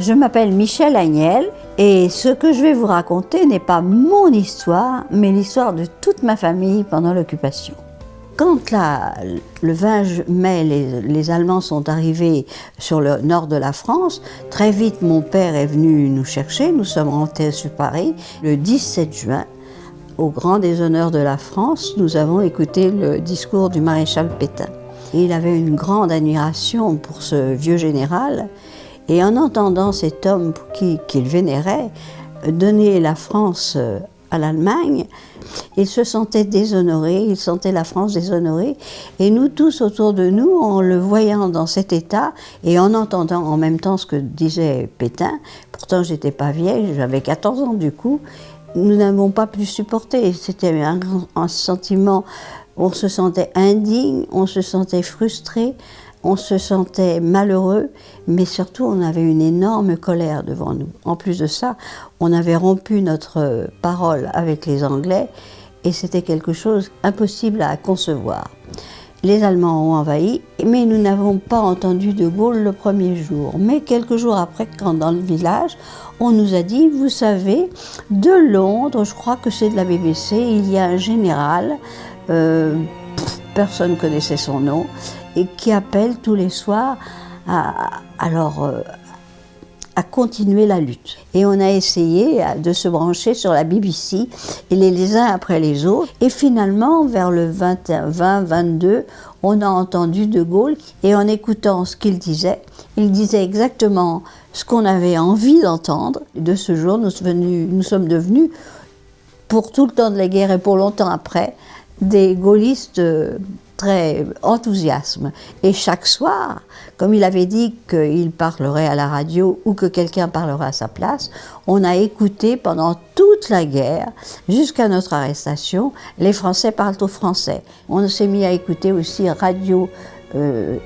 Je m'appelle Michèle Agnel et ce que je vais vous raconter n'est pas mon histoire, mais l'histoire de toute ma famille pendant l'occupation. Quand le 20 mai, les Allemands sont arrivés sur le nord de la France, très vite mon père est venu nous chercher, nous sommes rentrés sur Paris. Le 17 juin, au grand déshonneur de la France, nous avons écouté le discours du maréchal Pétain. Et il avait une grande admiration pour ce vieux général. Et en entendant cet homme qu'il vénérait donner la France à l'Allemagne, il se sentait déshonoré, il sentait la France déshonorée. Et nous tous autour de nous, en le voyant dans cet état et en entendant en même temps ce que disait Pétain, pourtant j'étais pas vieille, j'avais 14 ans du coup, nous n'avons pas pu supporter. C'était un sentiment, on se sentait indigne, on se sentait frustré, on se sentait malheureux, mais surtout on avait une énorme colère devant nous. En plus de ça, on avait rompu notre parole avec les Anglais et c'était quelque chose d'impossible à concevoir. Les Allemands ont envahi, mais nous n'avons pas entendu de Gaulle le premier jour. Mais quelques jours après, quand dans le village, on nous a dit, vous savez, de Londres, je crois que c'est de la BBC, il y a un général, personne ne connaissait son nom, et qui appelle tous les soirs à continuer la lutte. Et on a essayé de se brancher sur la BBC, et les uns après les autres. Et finalement, vers le 20-22, on a entendu De Gaulle, et en écoutant ce qu'il disait, il disait exactement ce qu'on avait envie d'entendre. De ce jour, nous sommes devenus, pour tout le temps de la guerre et pour longtemps après, des gaullistes très enthousiasme. Et chaque soir, comme il avait dit qu'il parlerait à la radio ou que quelqu'un parlerait à sa place, on a écouté pendant toute la guerre, jusqu'à notre arrestation, les Français parlent aux Français. On s'est mis à écouter aussi Radio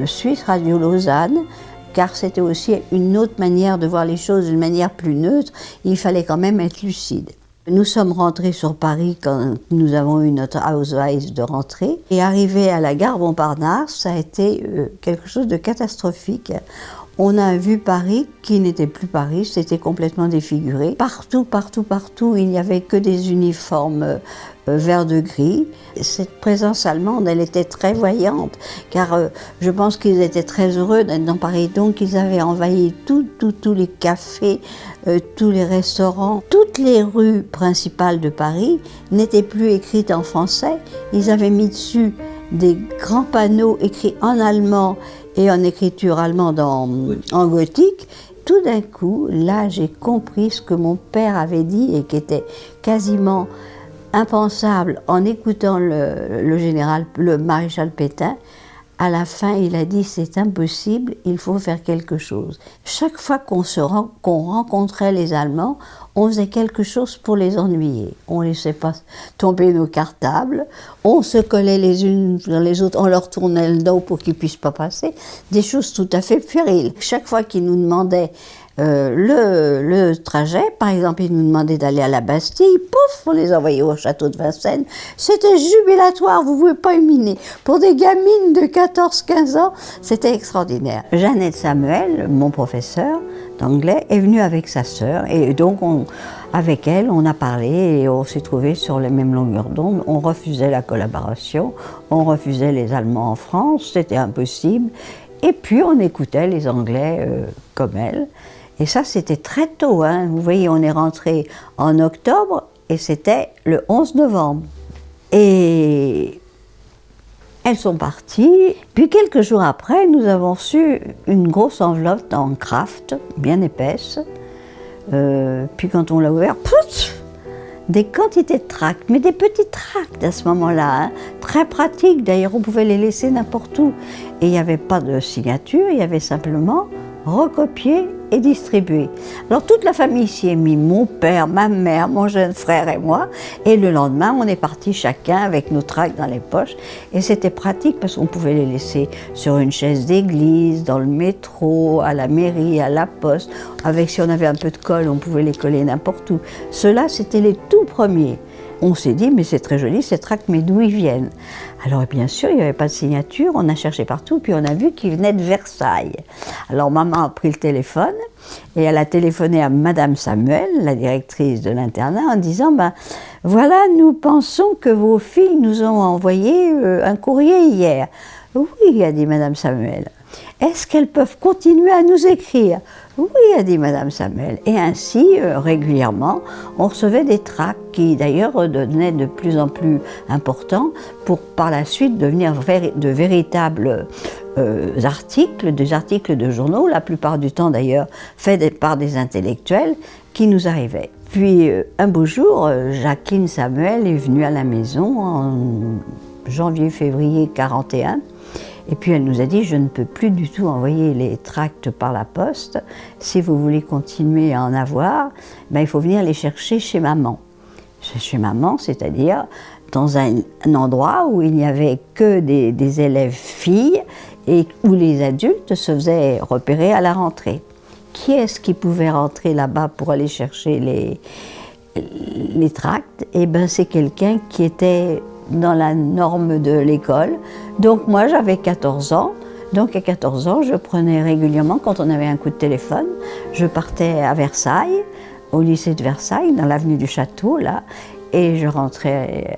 Suisse, Radio Lausanne, car c'était aussi une autre manière de voir les choses, une manière plus neutre. Il fallait quand même être lucide. Nous sommes rentrés sur Paris quand nous avons eu notre Ausweis de rentrée. Et arrivé à la gare Montparnasse, ça a été quelque chose de catastrophique. On a vu Paris qui n'était plus Paris, c'était complètement défiguré. Partout, il n'y avait que des uniformes vert de gris. Cette présence allemande, elle était très voyante, car je pense qu'ils étaient très heureux d'être dans Paris. Donc ils avaient envahi tous les cafés, tous les restaurants. Toutes les rues principales de Paris n'étaient plus écrites en français. Ils avaient mis dessus des grands panneaux écrits en allemand et en écriture allemande en gothique. Tout d'un coup, là, j'ai compris ce que mon père avait dit et qui était quasiment impensable en écoutant le maréchal Pétain. À la fin, il a dit « c'est impossible, il faut faire quelque chose ». Chaque fois qu'on rencontrait les Allemands, on faisait quelque chose pour les ennuyer. On ne laissait pas tomber nos cartables, on se collait les unes sur les autres, on leur tournait le dos pour qu'ils ne puissent pas passer. Des choses tout à fait puériles. Chaque fois qu'ils nous demandaient le trajet, par exemple, ils nous demandaient d'aller à la Bastille, pouf, on les envoyait au château de Vincennes. C'était jubilatoire, vous ne pouvez pas imaginer. Pour des gamines de 14-15 ans, c'était extraordinaire. Jeannette Samuel, mon professeur d'anglais, est venue avec sa sœur, et donc avec elle, on a parlé et on s'est trouvés sur les mêmes longueurs d'onde. On refusait la collaboration, on refusait les Allemands en France, c'était impossible. Et puis on écoutait les Anglais comme elle. Et ça, c'était très tôt, hein. Vous voyez, on est rentré en octobre et c'était le 11 novembre. Et elles sont parties. Puis quelques jours après, nous avons reçu une grosse enveloppe en kraft, bien épaisse. Puis quand on l'a ouvert, pouf, des quantités de tracts, mais des petits tracts à ce moment-là, hein, très pratiques. D'ailleurs, on pouvait les laisser n'importe où. Et il n'y avait pas de signature, il y avait simplement recopier et distribuer. Alors toute la famille s'y est mise, mon père, ma mère, mon jeune frère et moi, et le lendemain on est partis chacun avec nos tracts dans les poches, et c'était pratique parce qu'on pouvait les laisser sur une chaise d'église, dans le métro, à la mairie, à la poste, avec si on avait un peu de colle, on pouvait les coller n'importe où. Ceux-là, c'était les tout premiers. On s'est dit, mais c'est très joli ces tracts, mais d'où ils viennent? Alors bien sûr, il n'y avait pas de signature, on a cherché partout, puis on a vu qu'ils venaient de Versailles. Alors maman a pris le téléphone, et elle a téléphoné à Madame Samuel, la directrice de l'internat, en disant, ben, voilà, nous pensons que vos filles nous ont envoyé un courrier hier. Oui, a dit Madame Samuel. Est-ce qu'elles peuvent continuer à nous écrire? Oui, a dit Madame Samuel. Et ainsi, régulièrement, on recevait des tracts qui d'ailleurs devenaient de plus en plus importants pour par la suite devenir de véritables articles, des articles de journaux, la plupart du temps d'ailleurs faits par des intellectuels qui nous arrivaient. Puis un beau jour, Jacqueline Samuel est venue à la maison en janvier-février 41. Et puis elle nous a dit, je ne peux plus du tout envoyer les tracts par la poste. Si vous voulez continuer à en avoir, ben, il faut venir les chercher chez maman. Chez maman, c'est-à-dire dans un endroit où il n'y avait que des élèves filles et où les adultes se faisaient repérer à la rentrée. Qui est-ce qui pouvait rentrer là-bas pour aller chercher les tracts? Eh bien, c'est quelqu'un qui était dans la norme de l'école. Donc moi j'avais 14 ans, donc à 14 ans je prenais régulièrement, quand on avait un coup de téléphone, je partais à Versailles, au lycée de Versailles, dans l'avenue du Château là, et je rentrais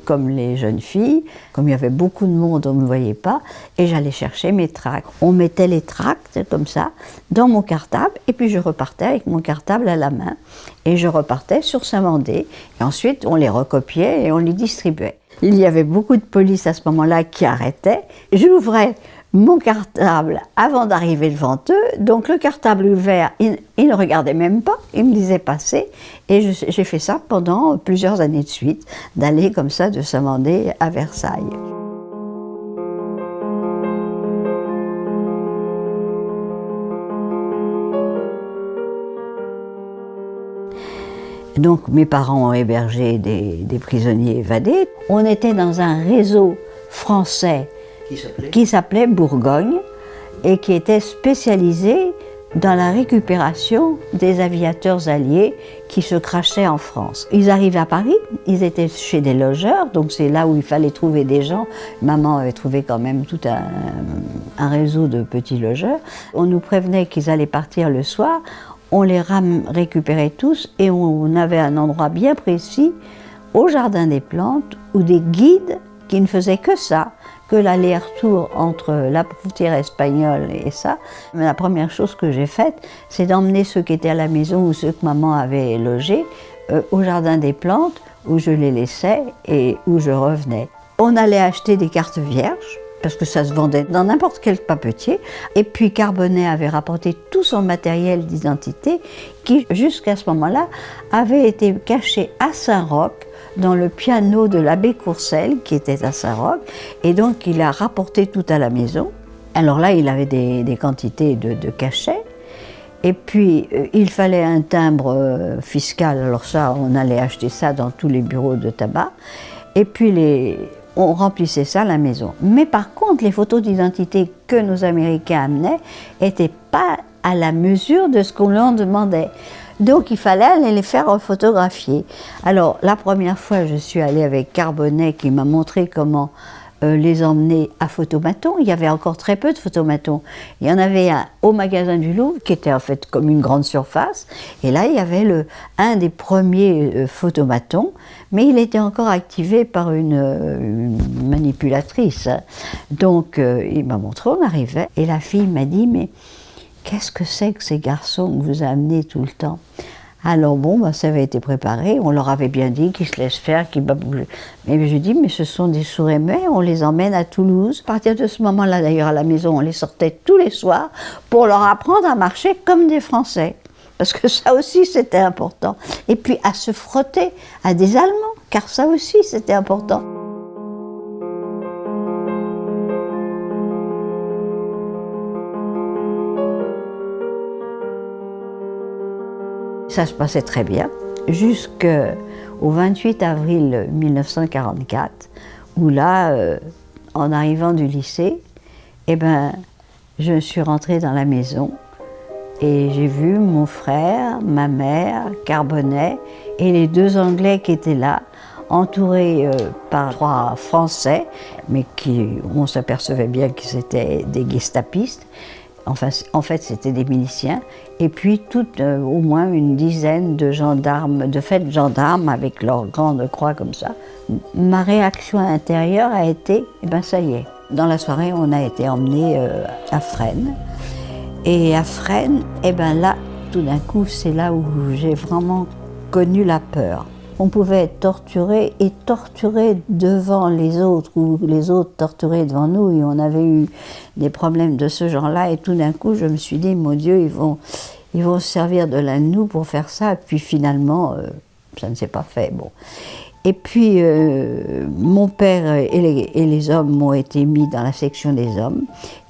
comme les jeunes filles, comme il y avait beaucoup de monde, on ne me voyait pas, et j'allais chercher mes tracts. On mettait les tracts comme ça dans mon cartable, et puis je repartais avec mon cartable à la main, et je repartais sur Saint-Mandé, et ensuite on les recopiait et on les distribuait. Il y avait beaucoup de police à ce moment-là qui arrêtaient. J'ouvrais mon cartable avant d'arriver devant eux, donc le cartable ouvert, ils ne regardaient même pas, ils me disaient passer, et j'ai fait ça pendant plusieurs années de suite, d'aller comme ça de Saint-Mandé à Versailles. Donc mes parents ont hébergé des prisonniers évadés. On était dans un réseau français qui s'appelait Bourgogne et qui était spécialisé dans la récupération des aviateurs alliés qui se crachaient en France. Ils arrivaient à Paris, ils étaient chez des logeurs, donc c'est là où il fallait trouver des gens. Maman avait trouvé quand même tout un réseau de petits logeurs. On nous prévenait qu'ils allaient partir le soir. On les récupérait tous et on avait un endroit bien précis au Jardin des Plantes où des guides qui ne faisaient que ça, que l'aller-retour entre la frontière espagnole et ça. Mais la première chose que j'ai faite, c'est d'emmener ceux qui étaient à la maison ou ceux que maman avait logés au Jardin des Plantes où je les laissais et où je revenais. On allait acheter des cartes vierges, parce que ça se vendait dans n'importe quel papetier. Et puis Carbonnet avait rapporté tout son matériel d'identité qui, jusqu'à ce moment-là, avait été caché à Saint-Roch, dans le piano de l'abbé Courcelles, qui était à Saint-Roch. Et donc il a rapporté tout à la maison. Alors là, il avait des quantités de cachets. Et puis, il fallait un timbre fiscal. Alors ça, on allait acheter ça dans tous les bureaux de tabac. Et puis, on remplissait ça à la maison. Mais par contre, les photos d'identité que nos Américains amenaient n'étaient pas à la mesure de ce qu'on leur demandait. Donc il fallait aller les faire photographier. Alors la première fois, je suis allée avec Carbonnet qui m'a montré comment les emmener à Photomaton. Il y avait encore très peu de photomatons. Il y en avait un au magasin du Louvre qui était en fait comme une grande surface. Et là, il y avait un des premiers photomatons, mais il était encore activé par une manipulatrice. Donc il m'a montré, on arrivait, et la fille m'a dit, mais qu'est-ce que c'est que ces garçons que vous amenez tout le temps? Alors bon, ça avait été préparé, on leur avait bien dit qu'ils se laissent faire, qu'ils baboulent. Mais je dis, mais ce sont des sourds et muets, on les emmène à Toulouse. À partir de ce moment-là, d'ailleurs, à la maison, on les sortait tous les soirs pour leur apprendre à marcher comme des Français. Parce que ça aussi, c'était important. Et puis à se frotter à des Allemands, car ça aussi, c'était important. Ça se passait très bien, jusqu'au 28 avril 1944, où là, en arrivant du lycée, eh ben, je suis rentrée dans la maison et j'ai vu mon frère, ma mère, Carbonnet et les deux Anglais qui étaient là entourée par 3 Français, mais on s'apercevait bien qu'ils étaient des gestapistes. Enfin, en fait, c'était des miliciens. Et puis, au moins une dizaine de gendarmes, de faits gendarmes avec leur grande croix comme ça. Ma réaction intérieure a été, eh ben ça y est. Dans la soirée, on a été emmenés à Fresnes. Et à Fresnes, eh ben là, tout d'un coup, c'est là où j'ai vraiment connu la peur. On pouvait être torturé et torturé devant les autres, ou les autres torturés devant nous, et on avait eu des problèmes de ce genre-là, et tout d'un coup, je me suis dit, mon Dieu, ils vont se servir de l'un de nous pour faire ça, et puis finalement, ça ne s'est pas fait. Bon. Et puis, mon père et les hommes m'ont été mis dans la section des hommes,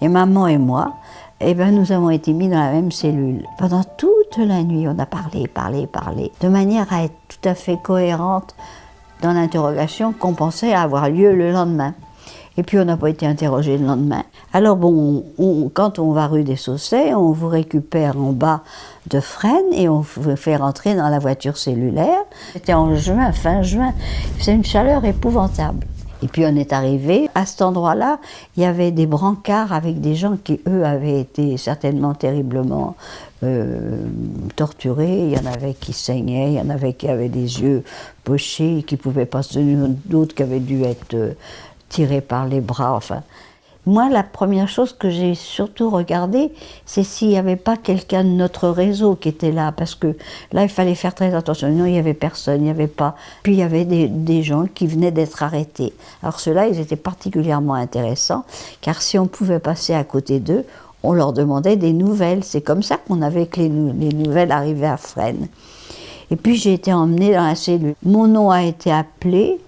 et maman et moi, eh ben, nous avons été mis dans la même cellule. Pendant toute la nuit, on a parlé, de manière à être tout à fait cohérente dans l'interrogation qu'on pensait avoir lieu le lendemain. Et puis on n'a pas été interrogé le lendemain. Alors bon, quand on va rue des Saussaies, on vous récupère en bas de Fresnes et on vous fait rentrer dans la voiture cellulaire. C'était en juin, fin juin. C'est une chaleur épouvantable. Et puis on est arrivé, à cet endroit-là, il y avait des brancards avec des gens qui, eux, avaient été certainement terriblement torturés. Il y en avait qui saignaient, il y en avait qui avaient des yeux pochés, qui ne pouvaient pas se tenir, d'autres qui avaient dû être tirés par les bras, enfin. Moi, la première chose que j'ai surtout regardée, c'est s'il n'y avait pas quelqu'un de notre réseau qui était là, parce que là, il fallait faire très attention. Non, il n'y avait personne, il n'y avait pas. Puis il y avait des gens qui venaient d'être arrêtés. Alors ceux-là, ils étaient particulièrement intéressants, car si on pouvait passer à côté d'eux, on leur demandait des nouvelles. C'est comme ça qu'on avait que les nouvelles arrivaient à Fresnes. Et puis j'ai été emmenée dans la cellule. Mon nom a été appelé.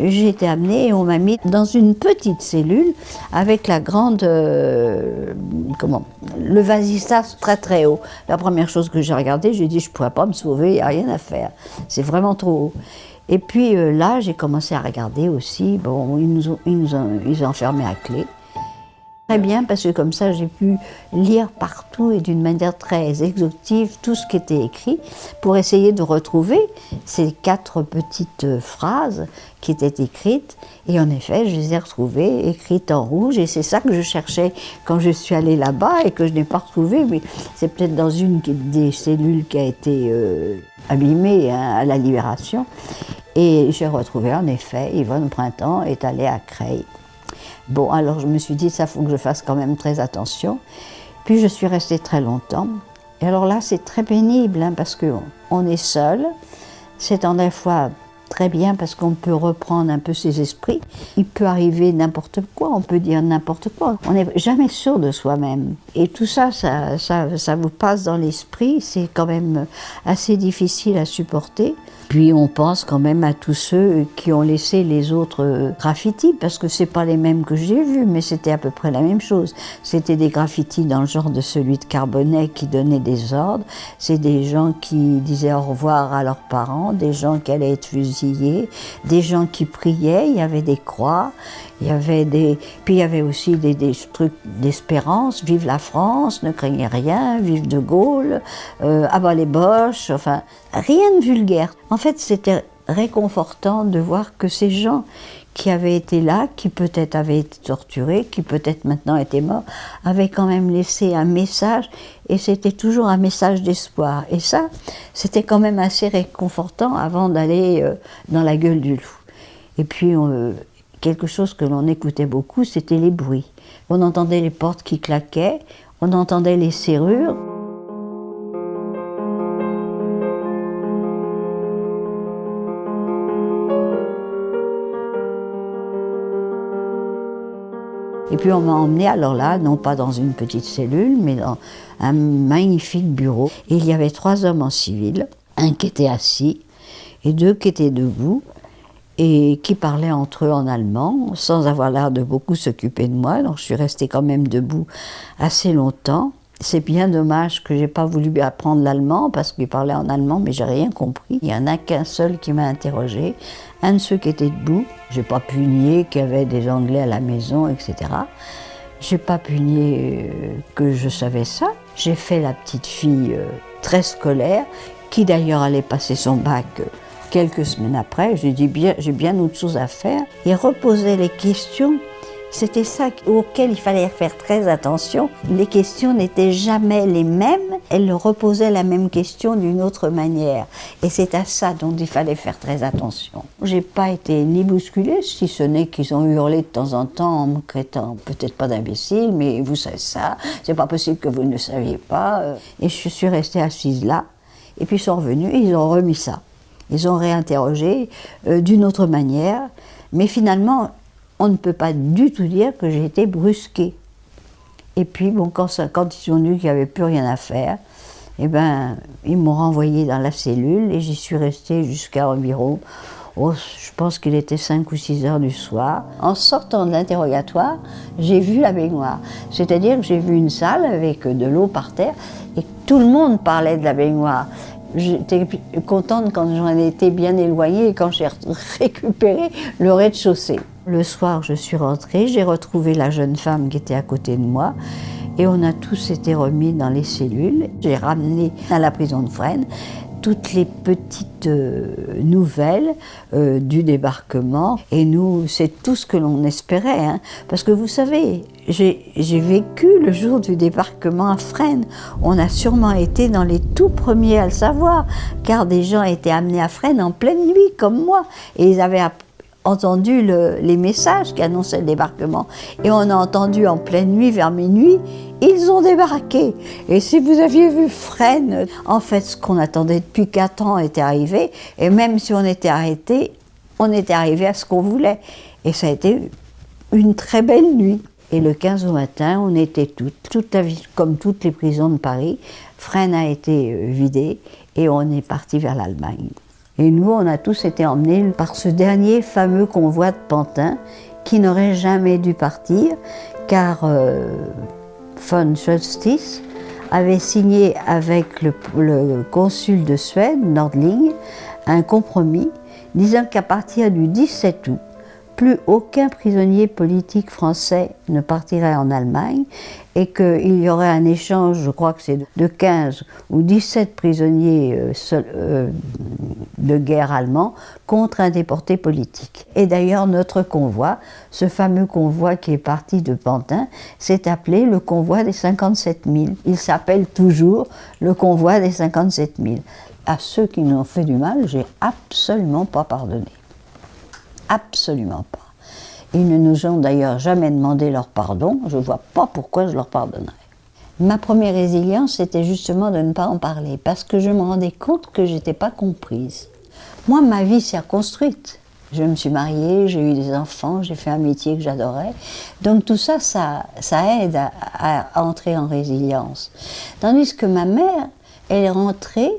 J'ai été amenée et on m'a mis dans une petite cellule avec la grande, le vasistas très très haut. La première chose que j'ai regardée, j'ai dit je ne pourrais pas me sauver, il n'y a rien à faire. C'est vraiment trop haut. Et puis là, j'ai commencé à regarder aussi. Bon, ils ont enfermé à clé. Très bien, parce que comme ça, j'ai pu lire partout et d'une manière très exhaustive tout ce qui était écrit pour essayer de retrouver ces 4 petites phrases qui étaient écrites. Et en effet, je les ai retrouvées, écrites en rouge, et c'est ça que je cherchais quand je suis allée là-bas et que je n'ai pas retrouvé, mais c'est peut-être dans une des cellules qui a été abîmée à la Libération. Et j'ai retrouvé en effet, Yvonne Printemps est allée à Creil. Bon, alors je me suis dit, ça faut que je fasse quand même très attention. Puis je suis restée très longtemps. Et alors là, c'est très pénible, hein, parce qu'on est seul. C'est en des fois très bien parce qu'on peut reprendre un peu ses esprits. Il peut arriver n'importe quoi, on peut dire n'importe quoi. On n'est jamais sûr de soi-même. Et tout ça, ça vous passe dans l'esprit. C'est quand même assez difficile à supporter. Puis on pense quand même à tous ceux qui ont laissé les autres graffitis, parce que c'est pas les mêmes que j'ai vus, mais c'était à peu près la même chose. C'était des graffitis dans le genre de celui de Carbonnet qui donnait des ordres. C'est des gens qui disaient au revoir à leurs parents, des gens qui allaient être fusillés, des gens qui priaient, il y avait des croix, puis il y avait aussi des trucs d'espérance, vive la France, ne craignez rien, vive De Gaulle, abat les Boches, enfin, rien de vulgaire. En fait, c'était réconfortant de voir que ces gens qui avaient été là, qui peut-être avaient été torturés, qui peut-être maintenant étaient morts, avaient quand même laissé un message, et c'était toujours un message d'espoir. Et ça, c'était quand même assez réconfortant avant d'aller dans la gueule du loup. Et puis, quelque chose que l'on écoutait beaucoup, c'était les bruits. On entendait les portes qui claquaient, on entendait les serrures. Et puis on m'a emmenée, alors là, non pas dans une petite cellule, mais dans un magnifique bureau. Et il y avait 3 hommes en civil, un qui était assis et 2 qui étaient debout, et qui parlaient entre eux en allemand, sans avoir l'air de beaucoup s'occuper de moi. Donc je suis restée quand même debout assez longtemps. C'est bien dommage que j'ai pas voulu apprendre l'allemand, parce qu'ils parlaient en allemand, mais j'ai rien compris. Il y en a qu'un seul qui m'a interrogée, un de ceux qui étaient debout. J'ai pas pu nier qu'il y avait des Anglais à la maison, etc. J'ai pas pu nier que je savais ça. J'ai fait la petite fille très scolaire, qui d'ailleurs allait passer son bac quelques semaines après, j'ai dit j'ai bien autre chose à faire. Il reposait les questions. C'était ça auquel il fallait faire très attention. Les questions n'étaient jamais les mêmes. Elle reposait la même question d'une autre manière. Et c'est à ça dont il fallait faire très attention. J'ai pas été ni bousculée, si ce n'est qu'ils ont hurlé de temps en temps en me traitant peut-être pas d'imbécile, mais vous savez ça, c'est pas possible que vous ne le saviez pas. Et je suis restée assise là. Et puis ils sont revenus et ils ont remis ça. Ils ont réinterrogé d'une autre manière. Mais finalement, on ne peut pas du tout dire que j'ai été brusquée. Et puis, bon, quand ils sont venus qu'il n'y avait plus rien à faire, eh ben, ils m'ont renvoyée dans la cellule et j'y suis restée jusqu'à environ, je pense qu'il était 5 ou 6 heures du soir. En sortant de l'interrogatoire, j'ai vu la baignoire. C'est-à-dire que j'ai vu une salle avec de l'eau par terre et tout le monde parlait de la baignoire. J'étais contente quand j'en étais bien éloignée et quand j'ai récupéré le rez-de-chaussée. Le soir, je suis rentrée, j'ai retrouvé la jeune femme qui était à côté de moi et on a tous été remis dans les cellules. J'ai ramené à la prison de Fresnes toutes les petites nouvelles du débarquement. Et nous, c'est tout ce que l'on espérait. Hein. Parce que vous savez, j'ai vécu le jour du débarquement à Fresnes. On a sûrement été dans les tout premiers à le savoir, car des gens étaient amenés à Fresnes en pleine nuit, comme moi. Et ils avaient entendu les messages qui annonçaient le débarquement. Et on a entendu en pleine nuit, vers minuit, ils ont débarqué. Et si vous aviez vu Fresnes, en fait, ce qu'on attendait depuis 4 ans était arrivé. Et même si on était arrêté, on était arrivé à ce qu'on voulait. Et ça a été une très belle nuit. Et le 15 au matin, on était toute la vie, comme toutes les prisons de Paris. Fresnes a été vidée et on est parti vers l'Allemagne. Et nous, on a tous été emmenés par ce dernier fameux convoi de Pantin qui n'aurait jamais dû partir, car von Solstys avait signé avec le consul de Suède, Nordling, un compromis disant qu'à partir du 17 août, plus aucun prisonnier politique français ne partirait en Allemagne et qu'il y aurait un échange, je crois que c'est de 15 ou 17 prisonniers de guerre allemands contre un déporté politique. Et d'ailleurs, notre convoi, ce fameux convoi qui est parti de Pantin, s'est appelé le convoi des 57 000. Il s'appelle toujours le convoi des 57 000. À ceux qui nous ont fait du mal, j'ai absolument pas pardonné. Absolument pas. Ils ne nous ont d'ailleurs jamais demandé leur pardon, je ne vois pas pourquoi je leur pardonnerais. Ma première résilience, c'était justement de ne pas en parler, parce que je me rendais compte que je n'étais pas comprise. Moi, ma vie s'est reconstruite. Je me suis mariée, j'ai eu des enfants, j'ai fait un métier que j'adorais. Donc tout ça, ça aide à entrer en résilience. Tandis que ma mère, elle est rentrée.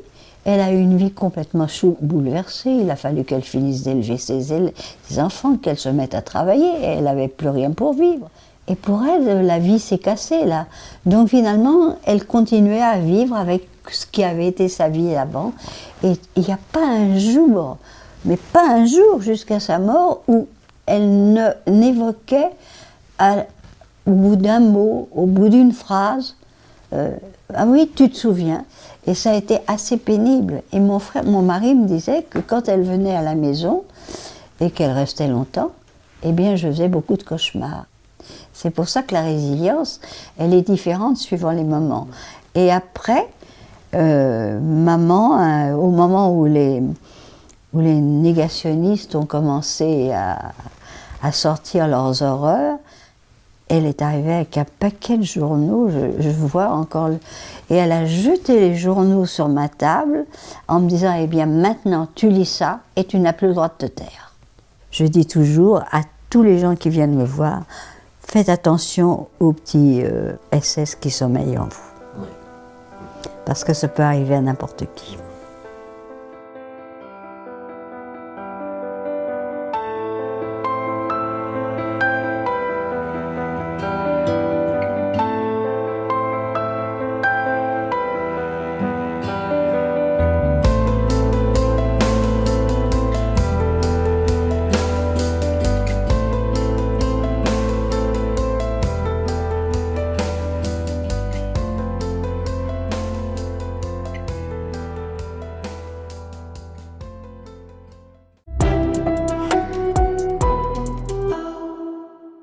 Elle a eu une vie complètement bouleversée. Il a fallu qu'elle finisse d'élever ses enfants, qu'elle se mette à travailler. Elle n'avait plus rien pour vivre. Et pour elle, la vie s'est cassée là. Donc finalement, elle continuait à vivre avec ce qui avait été sa vie avant. Et il n'y a pas un jour, mais pas un jour jusqu'à sa mort, où elle n'évoquait au bout d'un mot, au bout d'une phrase, ah oui, tu te souviens. Et ça a été assez pénible. Et mon mari me disait que quand elle venait à la maison et qu'elle restait longtemps, eh bien, je faisais beaucoup de cauchemars. C'est pour ça que la résilience, elle est différente suivant les moments. Et après, maman, au moment où les négationnistes ont commencé à sortir leurs horreurs, elle est arrivée avec un paquet de journaux, je vois encore, et elle a jeté les journaux sur ma table en me disant, eh bien maintenant tu lis ça et tu n'as plus le droit de te taire. Je dis toujours à tous les gens qui viennent me voir, faites attention aux petits SS qui sommeillent en vous. Parce que ça peut arriver à n'importe qui.